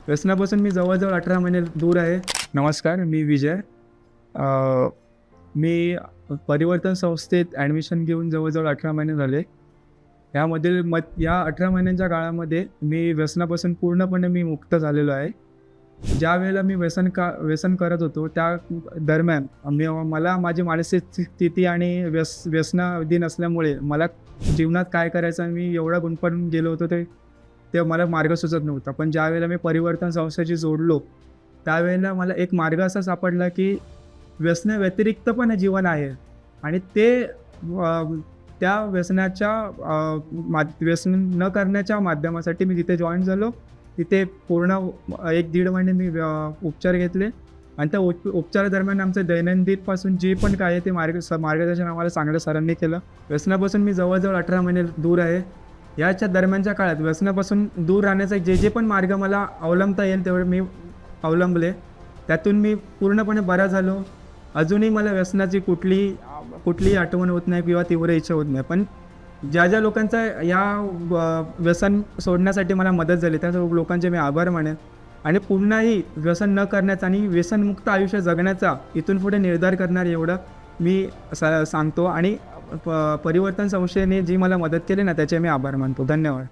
व्यसनापासून मी जवळजवळ 18 महिने दूर आहे. नमस्कार, मी विजय. मी परिवर्तन संस्थेत ॲडमिशन घेऊन जवळजवळ 18 महिने झाले. यामधील या 18 महिन्यांच्या काळामध्ये मी व्यसनापासून पूर्णपणे मुक्त झालेलो आहे. ज्या वेळेला मी व्यसन करत होतो त्या दरम्यान मला माझी मानसिक स्थिती आणि व्यसनाधीन असल्यामुळे मला जीवनात काय करायचं मी एवढा गुंतून गेलो होतो ते मला मार्ग सुचत नव्हता. पण ज्यावेळेला मी परिवर्तन संस्थेशी जोडलो त्यावेळेला मला एक मार्ग असा सापडला की व्यसनाव्यतिरिक्त पण जीवन आहे आणि ते त्या व्यसन न करण्याच्या माध्यमासाठी मी तिथे जॉईन झालो. तिथे पूर्ण 1-1.5 महिने मी उपचार घेतले आणि त्या उपचारादरम्यान आमचं दैनंदिनपासून जे पण काय आहे ते मार्गदर्शन आम्हाला चांगल्या सरांनी केलं. व्यसनापासून मी जवळजवळ 18 महिने दूर आहे. याच्या दरम्यानच्या काळात व्यसनापासून दूर राहण्याचा जे पण मार्ग मला अवलंबता येईल तेवढे मी अवलंबले. त्यातून मी पूर्णपणे बरा झालो. अजूनही मला व्यसनाची कुठलीही आठवण होत नाही किंवा तीव्र इच्छा होत नाही. पण ज्या लोकांचा या व्यसन सोडण्यासाठी मला मदत झाली त्या लोकांचे मी आभार मानेन आणि पुन्हाही व्यसन न करण्याचा आणि व्यसनमुक्त आयुष्य जगण्याचा इथून पुढे निर्धार करणार एवढं मी सांगतो आणि परिवर्तन संस्थेने जी मला मदत केली ना त्याचे मी आभार मानतो. धन्यवाद.